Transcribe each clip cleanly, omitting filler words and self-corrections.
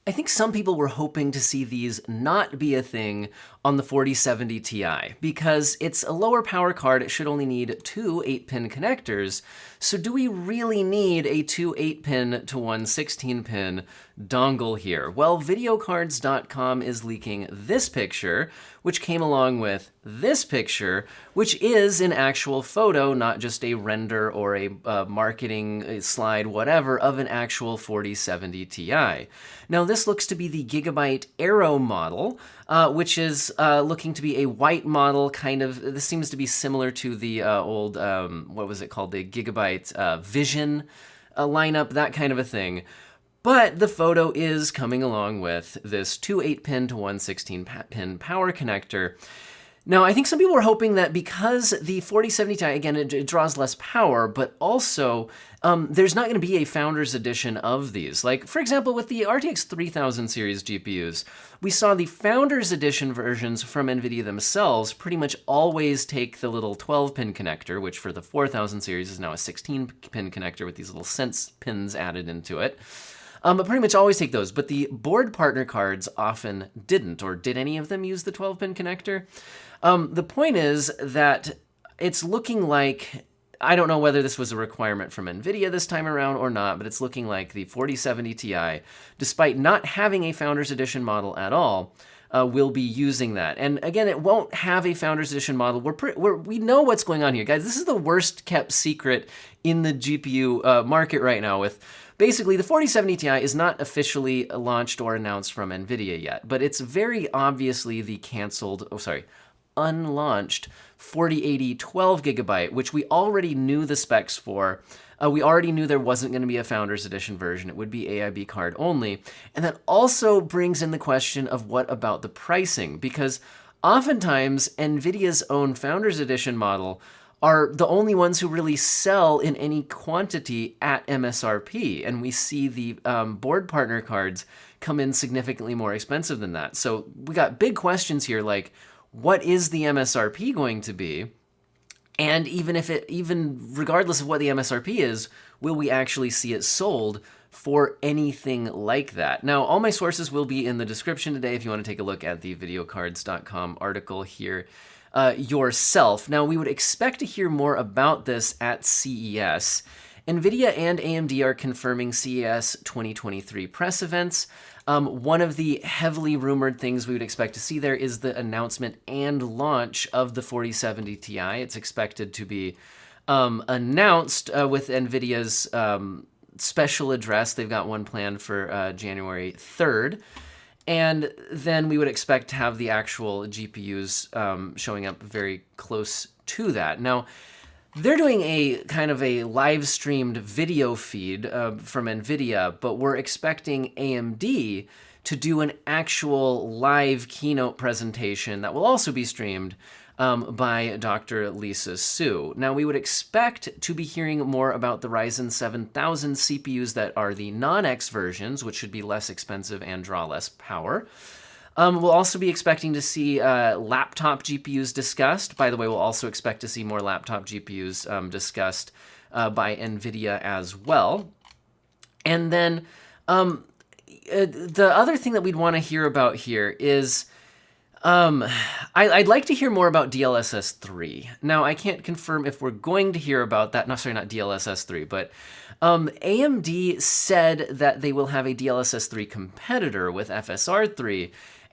I think some people were hoping to see these not be a thing on the 4070 Ti because it's a lower power card. It should only need two 8-pin connectors. So do we really need a two 8-pin to one 16-pin dongle here? Well, videocards.com is leaking this picture, which came along with this picture, which is an actual photo, not just a render or a marketing slide, whatever, of an actual 4070 Ti. Now, this looks to be the Gigabyte Aero model, which is looking to be a white model, kind of. This seems to be similar to the old, what was it called, the Gigabyte Vision lineup, that kind of a thing. But the photo is coming along with this two 8-pin to one 16-pin power connector. Now, I think some people were hoping that because the 4070 Ti, again, it draws less power, but also there's not going to be a Founders Edition of these. Like, for example, with the RTX 3000 series GPUs, we saw the Founders Edition versions from Nvidia themselves pretty much always take the little 12-pin connector, which for the 4000 series is now a 16-pin connector with these little sense pins added into it. But pretty much always take those. But the board partner cards often didn't, or did any of them use the 12-pin connector? The point is that it's looking like, I don't know whether this was a requirement from Nvidia this time around or not, but it's looking like the 4070 Ti, despite not having a Founders Edition model at all, will be using that. And again, it won't have a Founders Edition model. We know what's going on here. Guys, this is the worst kept secret in the GPU market right now. With basically, the 4070 Ti is not officially launched or announced from Nvidia yet, but it's very obviously the unlaunched 4080 12GB, which we already knew the specs for. We already knew there wasn't going to be a Founders Edition version. It would be AIB card only. And that also brings in the question of what about the pricing? Because oftentimes, Nvidia's own Founders Edition model are the only ones who really sell in any quantity at MSRP. And we see the board partner cards come in significantly more expensive than that. So we got big questions here, like, what is the MSRP going to be? And even regardless of what the MSRP is, will we actually see it sold for anything like that? Now, all my sources will be in the description today if you want to take a look at the videocards.com article here yourself. Now, we would expect to hear more about this at CES. Nvidia and AMD are confirming CES 2023 press events. One of the heavily rumored things we would expect to see there is the announcement and launch of the 4070 Ti. It's expected to be announced with Nvidia's special address. They've got one planned for January 3rd. And then we would expect to have the actual GPUs showing up very close to that. Now, they're doing a kind of a live streamed video feed from Nvidia, but we're expecting AMD to do an actual live keynote presentation that will also be streamed by Dr. Lisa Su. Now, we would expect to be hearing more about the Ryzen 7000 CPUs that are the non-X versions, which should be less expensive and draw less power. We'll also be expecting to see laptop GPUs discussed. By the way, we'll also expect to see more laptop GPUs discussed by Nvidia as well. And then the other thing that we'd want to hear about here is I'd like to hear more about DLSS 3. Now, I can't confirm if we're going to hear about that. No, sorry, not DLSS 3, but AMD said that they will have a DLSS 3 competitor with FSR 3,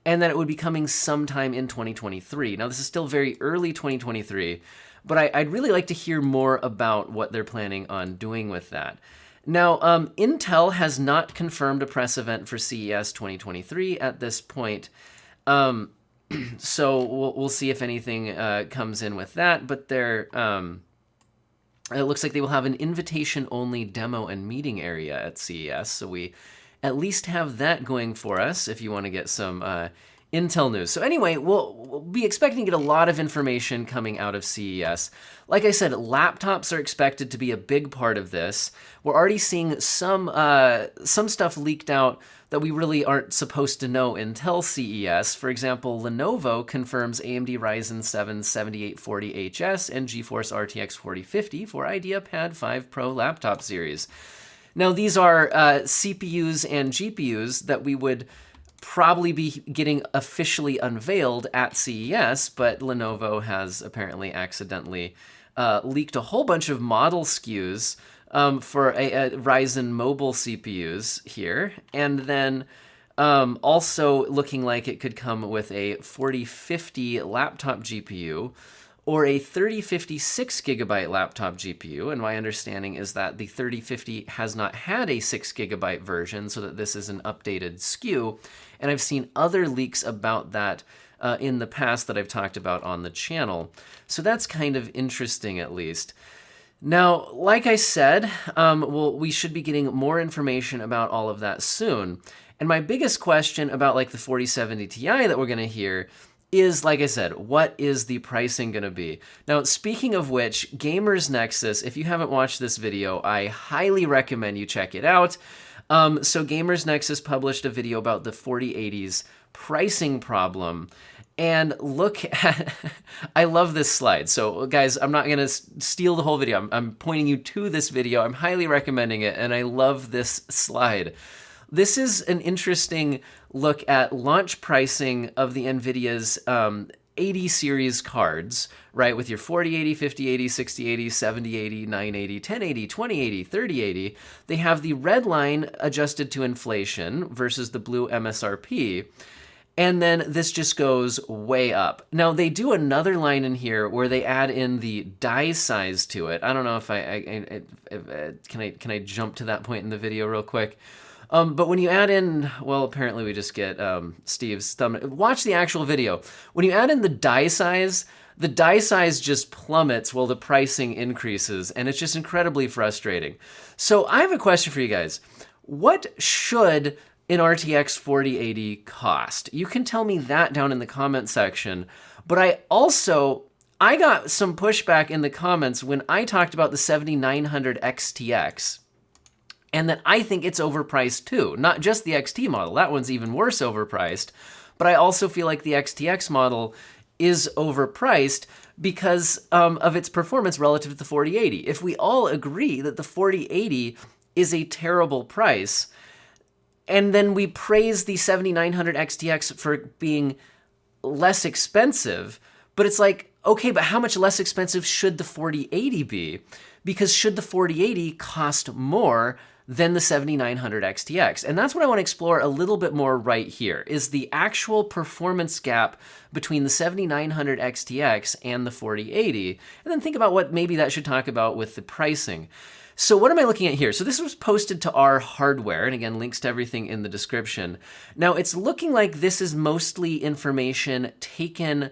and that it would be coming sometime in 2023. Now, this is still very early 2023, but I'd really like to hear more about what they're planning on doing with that. Now, Intel has not confirmed a press event for CES 2023 at this point, so we'll see if anything comes in with that, but it looks like they will have an invitation-only demo and meeting area at CES, so we at least have that going for us if you want to get some Intel news. So anyway, we'll be expecting to get a lot of information coming out of CES. Like I said, laptops are expected to be a big part of this. We're already seeing some stuff leaked out that we really aren't supposed to know until CES. For example, Lenovo confirms AMD Ryzen 7 7840HS and Geforce RTX 4050 for IdeaPad 5 Pro laptop series. Now, these are CPUs and GPUs that we would probably be getting officially unveiled at CES, but Lenovo has apparently accidentally leaked a whole bunch of model SKUs for a Ryzen mobile CPUs here, and then also looking like it could come with a 4050 laptop GPU or a 3050 6GB laptop GPU, and my understanding is that the 3050 has not had a 6GB version, so that this is an updated SKU, and I've seen other leaks about that in the past that I've talked about on the channel. So that's kind of interesting, at least. Now, like I said, we should be getting more information about all of that soon. And my biggest question about like the 4070 Ti that we're going to hear is, like I said, what is the pricing going to be? Now, speaking of which, Gamers Nexus, if you haven't watched this video, I highly recommend you check it out. So Gamers Nexus published a video about the 4080's pricing problem. And look at, I love this slide. So guys, I'm not gonna steal the whole video. I'm pointing you to this video. I'm highly recommending it, and I love this slide. This is an interesting look at launch pricing of the Nvidia's 80 series cards, right? With your 4080, 5080, 6080, 7080, 980, 1080, 2080, 3080. They have the red line adjusted to inflation versus the blue MSRP. And then this just goes way up. Now, they do another line in here where they add in the die size to it. I don't know if can I jump to that point in the video real quick? But when you add in, well, apparently we just get Steve's thumb. Watch the actual video. When you add in the die size just plummets while the pricing increases, and it's just incredibly frustrating. So I have a question for you guys. What should an RTX 4080 cost? You can tell me that down in the comment section. But I got some pushback in the comments when I talked about the 7900 XTX, and that I think it's overpriced too. Not just the XT model, that one's even worse overpriced, but I also feel like the XTX model is overpriced because of its performance relative to the 4080. If we all agree that the 4080 is a terrible price, and then we praise the 7900 XTX for being less expensive, but it's like, okay, but how much less expensive should the 4080 be? Because should the 4080 cost more than the 7900 XTX? And that's what I want to explore a little bit more right here, is the actual performance gap between the 7900 XTX and the 4080, and then think about what maybe that should talk about with the pricing. So what am I looking at here? So this was posted to our hardware, and again, links to everything in the description. Now, it's looking like this is mostly information taken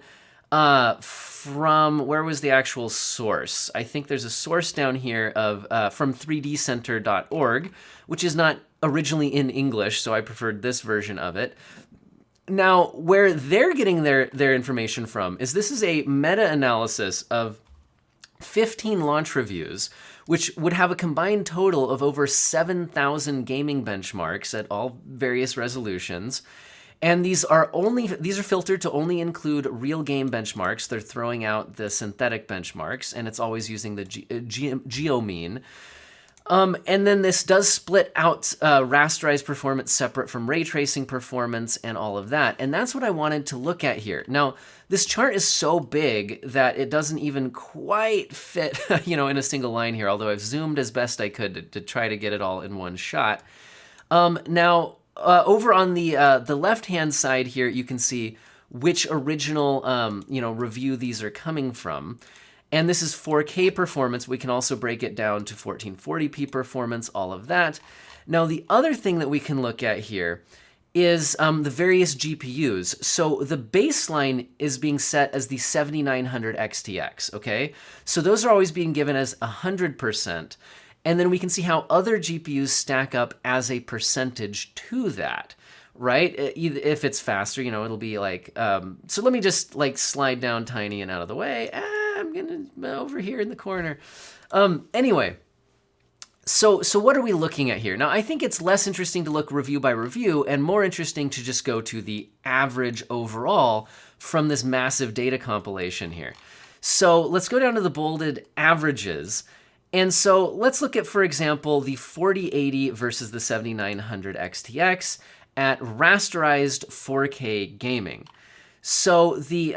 from, where was the actual source? I think there's a source down here of from 3dcenter.org, which is not originally in English, so I preferred this version of it. Now, where they're getting their information from is this is a meta-analysis of 15 launch reviews, which would have a combined total of over 7,000 gaming benchmarks at all various resolutions. And these are filtered to only include real game benchmarks. They're throwing out the synthetic benchmarks, and it's always using the geomean. And then this does split out rasterized performance separate from ray tracing performance and all of that. And that's what I wanted to look at here. Now, this chart is so big that it doesn't even quite fit, in a single line here, although I've zoomed as best I could to try to get it all in one shot. Now, over on the left-hand side here, you can see which original, review these are coming from. And this is 4K performance. We can also break it down to 1440p performance, all of that. Now, the other thing that we can look at here is the various GPUs. So the baseline is being set as the 7900 XTX, okay? So those are always being given as 100%. And then we can see how other GPUs stack up as a percentage to that, right? If it's faster, it'll be like, so let me just like slide down tiny and out of the way. I'm gonna over here in the corner. Anyway, so what are we looking at here? Now, I think it's less interesting to look review by review and more interesting to just go to the average overall from this massive data compilation here. So let's go down to the bolded averages. And so let's look at, for example, the 4080 versus the 7900 XTX at rasterized 4K gaming. So the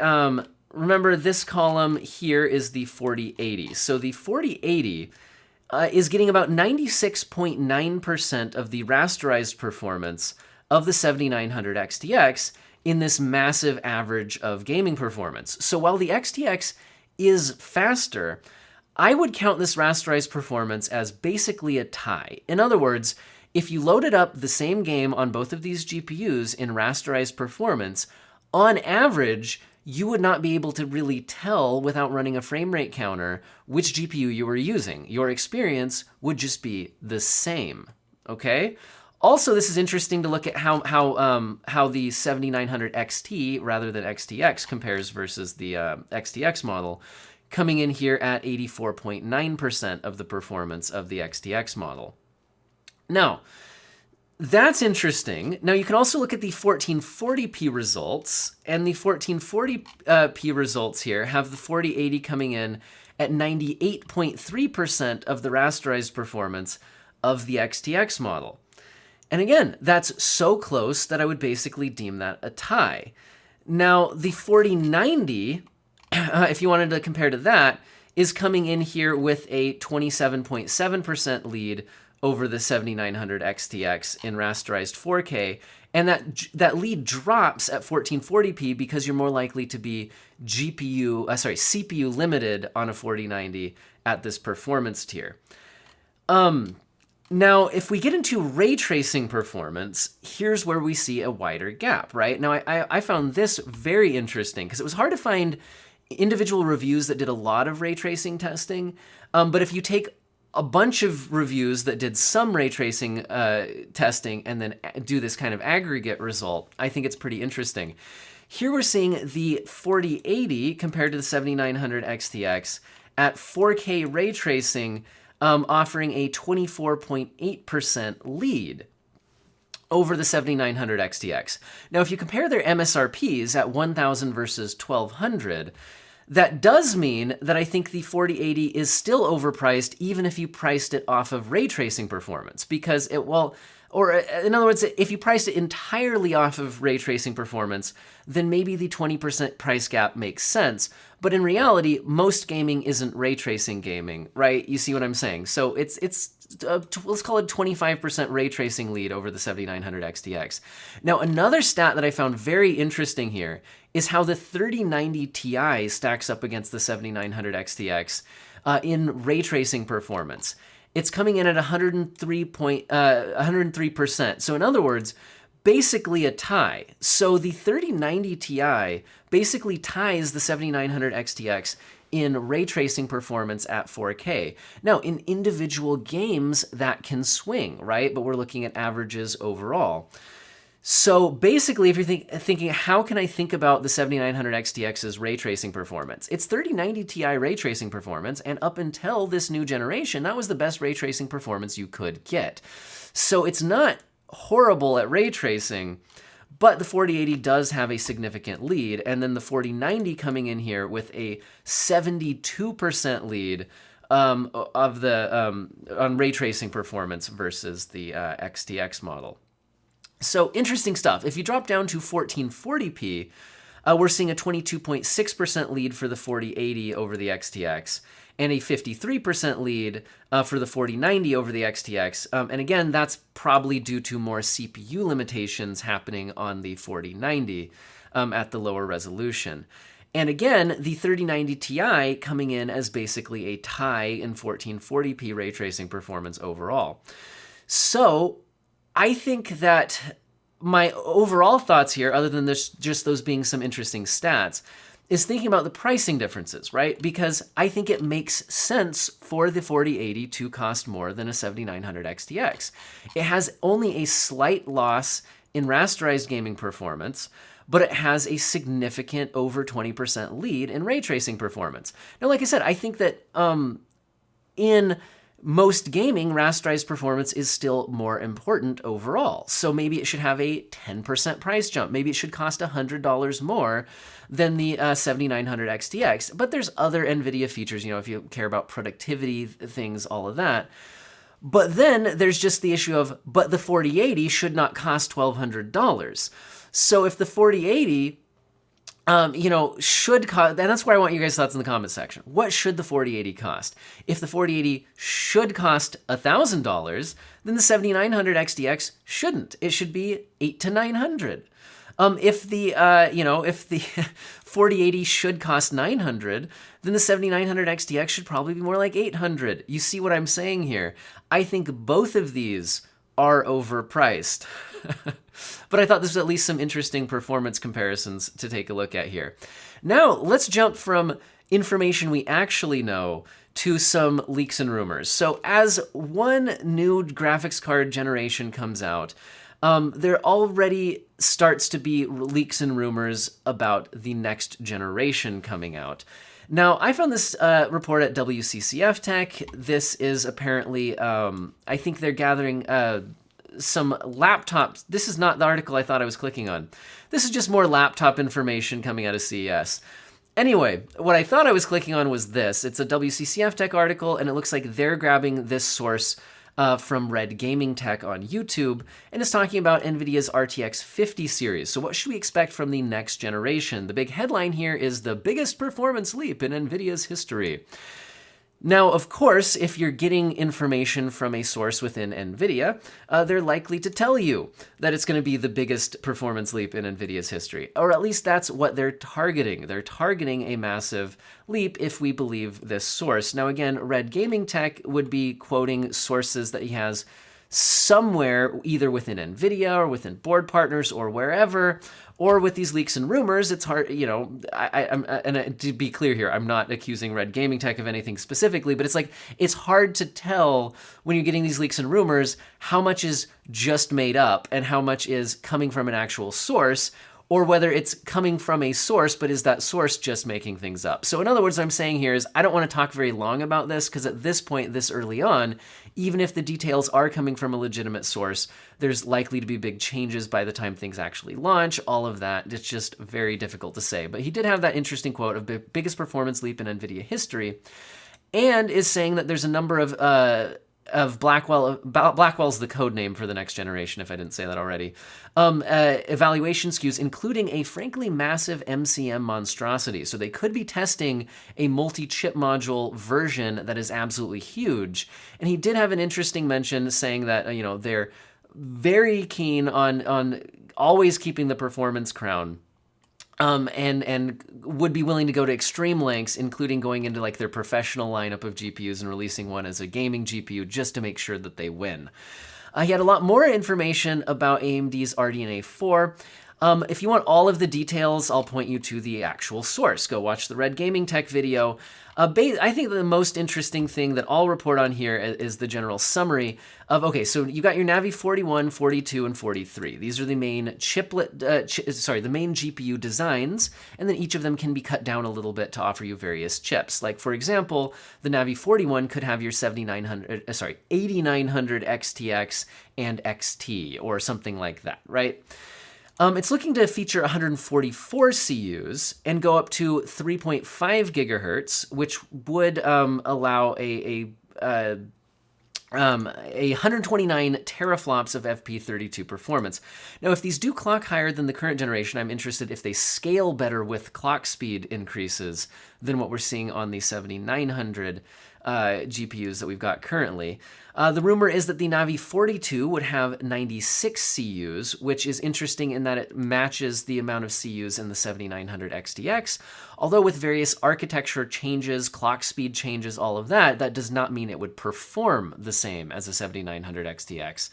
remember this column here is the 4080. So the 4080 is getting about 96.9% of the rasterized performance of the 7900 XTX in this massive average of gaming performance. So while the XTX is faster, I would count this rasterized performance as basically a tie. In other words, if you loaded up the same game on both of these GPUs in rasterized performance, on average, you would not be able to really tell without running a frame rate counter which GPU you were using. Your experience would just be the same, okay? Also, this is interesting to look at how the 7900 XT rather than XTX compares versus the XTX model, coming in here at 84.9% of the performance of the XTX model. Now, that's interesting. Now, you can also look at the 1440p results, and the 1440p results here have the 4080 coming in at 98.3% of the rasterized performance of the XTX model. And again, that's so close that I would basically deem that a tie. Now, the 4090, if you wanted to compare to that, is coming in here with a 27.7% lead over the 7900 XTX in rasterized 4K, and that lead drops at 1440p because you're more likely to be CPU limited on a 4090 at this performance tier. Now, if we get into ray tracing performance, here's where we see a wider gap, right? Now, I found this very interesting because it was hard to find individual reviews that did a lot of ray tracing testing, but if you take a bunch of reviews that did some ray tracing testing and then do this kind of aggregate result, I think it's pretty interesting. Here we're seeing the 4080 compared to the 7900 XTX at 4K ray tracing, offering a 24.8% lead over the 7900 XTX. Now, if you compare their MSRPs at 1,000 versus 1,200, that does mean that I think the 4080 is still overpriced even if you priced it off of ray tracing performance, because in other words, if you priced it entirely off of ray tracing performance, then maybe the 20% price gap makes sense. But in reality, most gaming isn't ray tracing gaming, right? You see what I'm saying? So it's let's call it 25% ray tracing lead over the 7900 XTX. Now, another stat that I found very interesting here is how the 3090 Ti stacks up against the 7900 XTX in ray tracing performance. It's coming in at 103%. So in other words, basically a tie. So the 3090 Ti basically ties the 7900 XTX in ray tracing performance at 4K. Now, in individual games, that can swing, right? But we're looking at averages overall. So basically, if you're thinking, how can I think about the 7900 XTX's ray tracing performance? It's 3090 Ti ray tracing performance, and up until this new generation, that was the best ray tracing performance you could get. So it's not horrible at ray tracing, but the 4080 does have a significant lead, and then the 4090 coming in here with a 72% lead on ray tracing performance versus the XTX model. So interesting stuff. If you drop down to 1440p, we're seeing a 22.6% lead for the 4080 over the XTX, and a 53% lead for the 4090 over the XTX. And again, that's probably due to more CPU limitations happening on the 4090 at the lower resolution. And again, the 3090 Ti coming in as basically a tie in 1440p ray tracing performance overall. So I think that my overall thoughts here, other than just those being some interesting stats, is thinking about the pricing differences, right? Because I think it makes sense for the 4080 to cost more than a 7900 XTX. It has only a slight loss in rasterized gaming performance, but it has a significant over 20% lead in ray tracing performance. Now, like I said, I think that in most gaming, rasterized performance is still more important overall. So maybe it should have a 10% price jump. Maybe it should cost $100 more than the 7900 XTX. But there's other NVIDIA features, if you care about productivity, things, all of that. But then there's just the issue of, but the 4080 should not cost $1,200. So if the 4080 should cost, and that's where I want you guys' thoughts in the comment section. What should the 4080 cost? If the 4080 should cost $1,000, then the 7900 XTX shouldn't. It should be $800 to $900. If the 4080 should cost $900, then the 7900 XTX should probably be more like $800. You see what I'm saying here? I think both of these are overpriced. But I thought this was at least some interesting performance comparisons to take a look at here. Now, let's jump from information we actually know to some leaks and rumors. So as one new graphics card generation comes out, there already starts to be leaks and rumors about the next generation coming out. Now, I found this report at WCCF Tech. This is apparently, I think they're gathering some laptops. This is not the article I thought I was clicking on. This is just more laptop information coming out of CES. Anyway, what I thought I was clicking on was this. It's a WCCF Tech article, and it looks like they're grabbing this source from Red Gaming Tech on YouTube, and it's talking about NVIDIA's RTX 50 series. So what should we expect from the next generation? The big headline here is the biggest performance leap in NVIDIA's history. Now, of course, if you're getting information from a source within NVIDIA, they're likely to tell you that it's going to be the biggest performance leap in NVIDIA's history, or at least that's what they're targeting. They're targeting a massive leap if we believe this source. Now, again, Red Gaming Tech would be quoting sources that he has somewhere, either within NVIDIA or within board partners or wherever, or with these leaks and rumors. It's hard, to be clear here, I'm not accusing Red Gaming Tech of anything specifically, but it's hard to tell when you're getting these leaks and rumors how much is just made up and how much is coming from an actual source, or whether it's coming from a source, but is that source just making things up? So in other words, what I'm saying here is I don't want to talk very long about this, because at this point, this early on, even if the details are coming from a legitimate source, there's likely to be big changes by the time things actually launch, all of that. It's just very difficult to say. But he did have that interesting quote of the biggest performance leap in NVIDIA history, and is saying that there's a number of Blackwell. Blackwell's the code name for the next generation, if I didn't say that already. Evaluation SKUs, including a frankly massive MCM monstrosity. So they could be testing a multi-chip module version that is absolutely huge. And he did have an interesting mention saying that, they're very keen on always keeping the performance crown. And would be willing to go to extreme lengths, including going into their professional lineup of GPUs and releasing one as a gaming GPU just to make sure that they win. He had a lot more information about AMD's RDNA 4. If you want all of the details, I'll point you to the actual source. Go watch the Red Gaming Tech video. I think the most interesting thing that I'll report on here is the general summary of, okay, so you got your Navi 41, 42, and 43. These are the main the main GPU designs, and then each of them can be cut down a little bit to offer you various chips. Like, for example, the Navi 41 could have your 8900 XTX and XT, or something like that, right? It's looking to feature 144 CUs and go up to 3.5 gigahertz, which would allow a 129 teraflops of FP32 performance. Now, if these do clock higher than the current generation, I'm interested if they scale better with clock speed increases than what we're seeing on the 7900 GPUs that we've got currently. The rumor is that the Navi 42 would have 96 CUs, which is interesting in that it matches the amount of CUs in the 7900 XTX. Although with various architecture changes, clock speed changes, all of that, that does not mean it would perform the same as a 7900 XTX.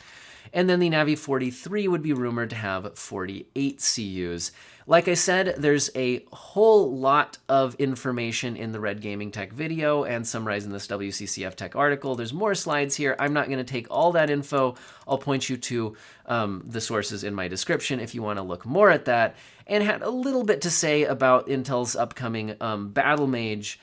And then the Navi 43 would be rumored to have 48 CUs. Like I said, there's a whole lot of information in the Red Gaming Tech video and summarized in this WCCF Tech article. There's more slides here. I'm not going to take all that info. I'll point you to the sources in my description if you want to look more at that. And had a little bit to say about Intel's upcoming Battlemage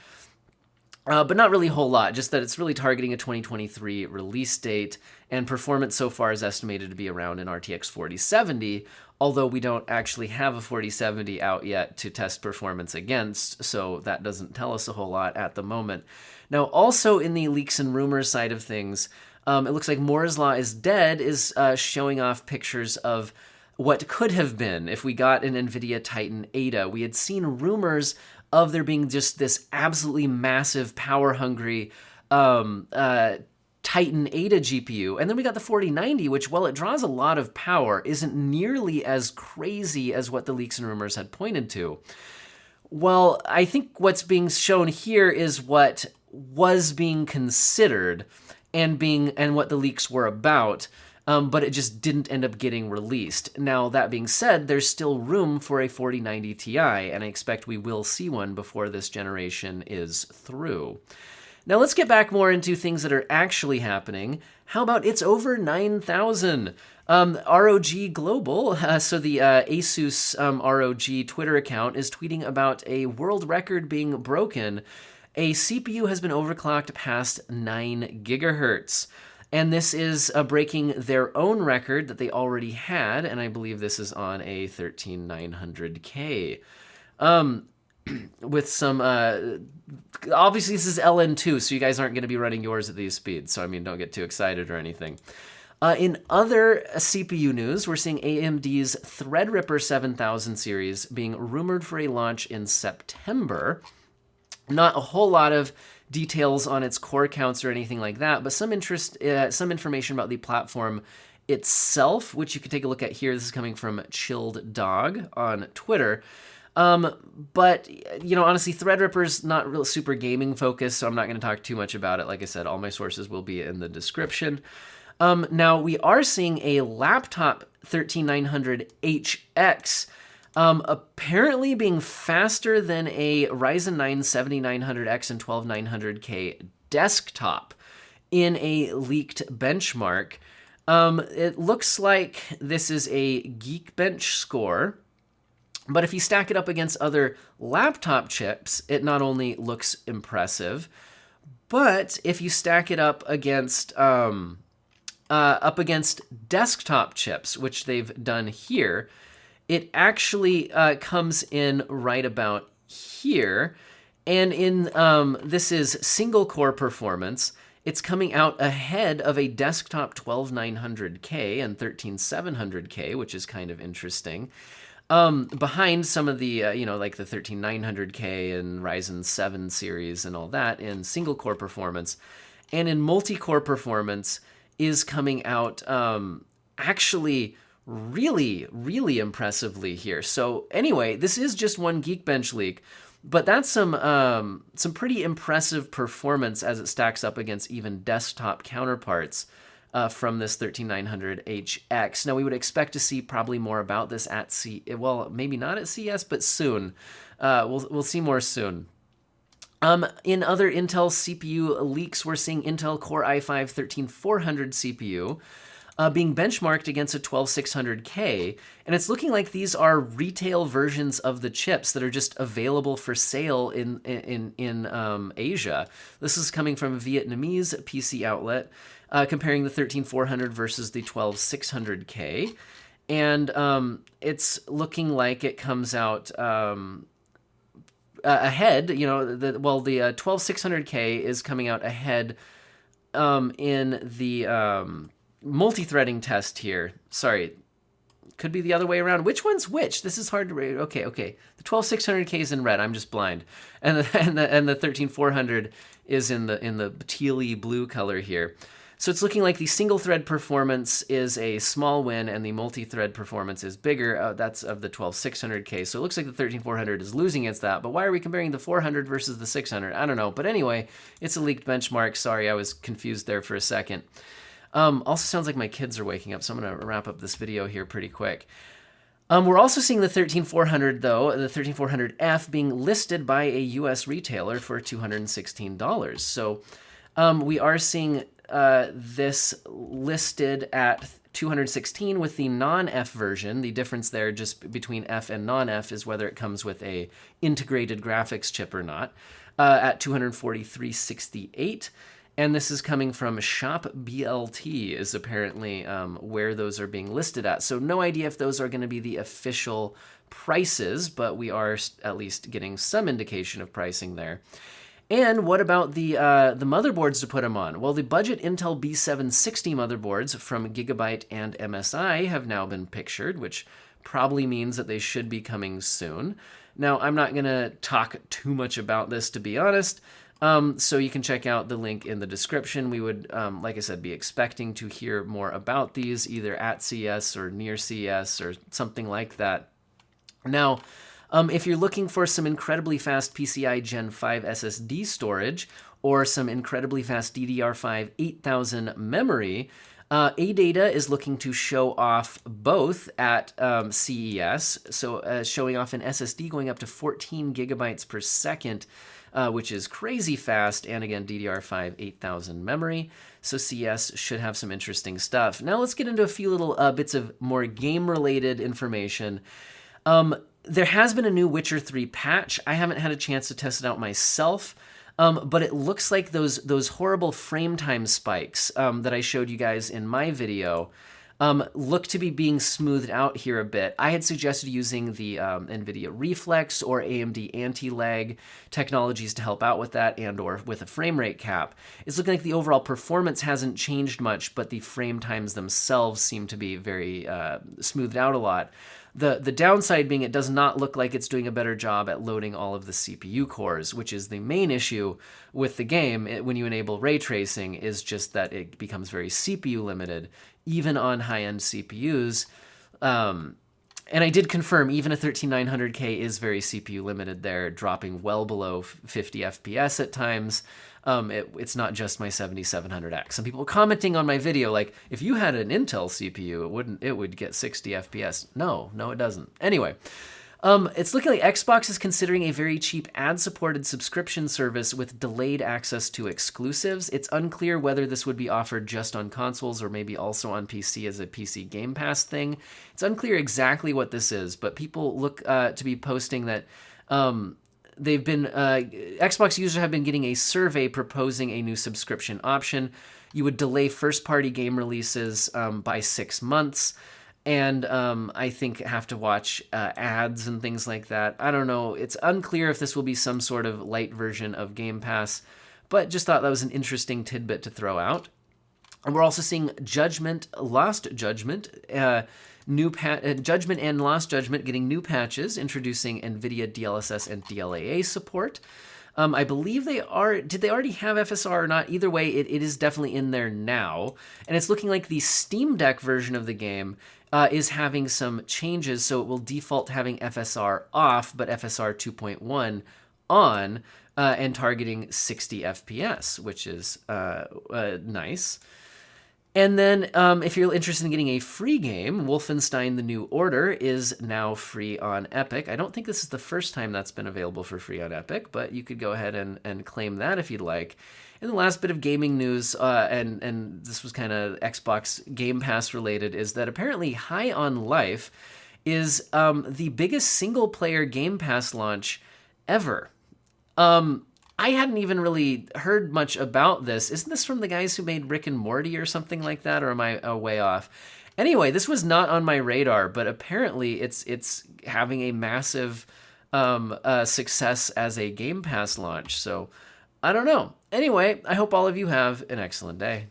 but not really a whole lot, just that it's really targeting a 2023 release date, and performance so far is estimated to be around an RTX 4070, although we don't actually have a 4070 out yet to test performance against, so that doesn't tell us a whole lot at the moment. Now, also in the leaks and rumors side of things, it looks like Moore's Law is Dead is showing off pictures of what could have been if we got an Nvidia Titan Ada. We had seen rumors of there being just this absolutely massive, power-hungry Titan Ada GPU. And then we got the 4090, which, while it draws a lot of power, isn't nearly as crazy as what the leaks and rumors had pointed to. Well, I think what's being shown here is what was being considered and what the leaks were about, but it just didn't end up getting released. Now, that being said, there's still room for a 4090 Ti, and I expect we will see one before this generation is through. Now, let's get back more into things that are actually happening. How about it's over 9,000? ROG Global, so the Asus ROG Twitter account, is tweeting about a world record being broken. A CPU has been overclocked past 9 gigahertz. And this is breaking their own record that they already had, and I believe this is on a 13900K. With some, obviously this is LN2, so you guys aren't going to be running yours at these speeds, so I mean, don't get too excited or anything. In other CPU news, we're seeing AMD's Threadripper 7000 series being rumored for a launch in September. Not a whole lot of details on its core counts or anything like that, but some information about the platform itself, which you can take a look at here. This is coming from Chilled Dog on Twitter. But, you know, honestly, Threadripper's not real super gaming focused, so I'm not going to talk too much about it. Like I said, all my sources will be in the description. Now, we are seeing a laptop 13900HX apparently being faster than a Ryzen 9 7900X and 12900K desktop in a leaked benchmark. It looks like this is a Geekbench score, but if you stack it up against other laptop chips, it not only looks impressive, but if you stack it up against desktop chips, which they've done here, it actually comes in right about here. And in this is single core performance. It's coming out ahead of a desktop 12900K and 13700K, which is kind of interesting. Behind some of the, like the 13900K and Ryzen 7 series and all that in single core performance. And in multi-core performance is coming out actually really, really impressively here. So anyway, this is just one Geekbench leak, but that's some pretty impressive performance as it stacks up against even desktop counterparts from this 13900HX. Now, we would expect to see probably more about this at maybe not at CES, but soon. We'll see more soon. In other Intel CPU leaks, we're seeing Intel Core i5 13400 CPU being benchmarked against a 12600K, and it's looking like these are retail versions of the chips that are just available for sale in Asia. This is coming from a Vietnamese PC outlet, comparing the 13400 versus the 12600K, and it's looking like it comes out ahead. The 12600K is coming out ahead in the multi-threading test here. Sorry, could be the other way around. Which one's which? This is hard to read. Okay. The 12600K is in red. I'm just blind, and the 13400 is in the tealy blue color here. So it's looking like the single thread performance is a small win, and the multi-thread performance is bigger. That's of the 12600K. So it looks like the 13400 is losing against that. But why are we comparing the 400 versus the 600? I don't know. But anyway, it's a leaked benchmark. Sorry, I was confused there for a second. Also sounds like my kids are waking up, so I'm going to wrap up this video here pretty quick. We're also seeing the 13400, though, the 13400F being listed by a US retailer for $216. So we are seeing this listed at 216 with the non-F version. The difference there just between F and non-F is whether it comes with a integrated graphics chip or not, at 243.68. And this is coming from Shop BLT is apparently where those are being listed at. So no idea if those are going to be the official prices, but we are at least getting some indication of pricing there. And what about the motherboards to put them on? Well, the budget Intel B760 motherboards from Gigabyte and MSI have now been pictured, which probably means that they should be coming soon. Now, I'm not going to talk too much about this, to be honest, so you can check out the link in the description. We would, like I said, be expecting to hear more about these either at CES or near CES or something like that. Now, if you're looking for some incredibly fast PCI Gen 5 SSD storage or some incredibly fast DDR5 8000 memory, ADATA is looking to show off both at CES. So showing off an SSD going up to 14 gigabytes per second, which is crazy fast, and again, DDR5 8000 memory. So CES should have some interesting stuff. Now let's get into a few little bits of more game-related information. There has been a new Witcher 3 patch. I haven't had a chance to test it out myself, but it looks like those horrible frame time spikes that I showed you guys in my video look to be being smoothed out here a bit. I had suggested using the Nvidia Reflex or AMD anti-lag technologies to help out with that, and or with a frame rate cap. It's looking like the overall performance hasn't changed much, but the frame times themselves seem to be very smoothed out a lot. The downside being it does not look like it's doing a better job at loading all of the CPU cores, which is the main issue with the game when you enable ray tracing, is just that it becomes very CPU limited, even on high-end CPUs. And I did confirm even a 13900K is very CPU limited there, dropping well below 50 FPS at times. It's not just my 7700X. Some people commenting on my video like, if you had an Intel CPU, it would get 60 FPS. No, it doesn't. Anyway, it's looking like Xbox is considering a very cheap ad-supported subscription service with delayed access to exclusives. It's unclear whether this would be offered just on consoles or maybe also on PC as a PC Game Pass thing. It's unclear exactly what this is, but people look to be posting that they've been Xbox users have been getting a survey proposing a new subscription option. You would delay first-party game releases by 6 months. And I think have to watch ads and things like that. I don't know. It's unclear if this will be some sort of light version of Game Pass, but just thought that was an interesting tidbit to throw out. And we're also seeing Judgment, Lost Judgment, Judgment and Lost Judgment getting new patches, introducing Nvidia DLSS and DLAA support. I believe did they already have FSR or not? Either way, it is definitely in there now. And it's looking like the Steam Deck version of the game is having some changes, so it will default having FSR off, but FSR 2.1 on, and targeting 60 FPS, which is nice. And then if you're interested in getting a free game, Wolfenstein: The New Order is now free on Epic. I don't think this is the first time that's been available for free on Epic, but you could go ahead and claim that if you'd like. And the last bit of gaming news, and this was kind of Xbox Game Pass related, is that apparently High on Life is the biggest single-player Game Pass launch ever. I hadn't even really heard much about this. Isn't this from the guys who made Rick and Morty or something like that, or am I way off? Anyway, this was not on my radar, but apparently it's having a massive success as a Game Pass launch, so I don't know. Anyway, I hope all of you have an excellent day.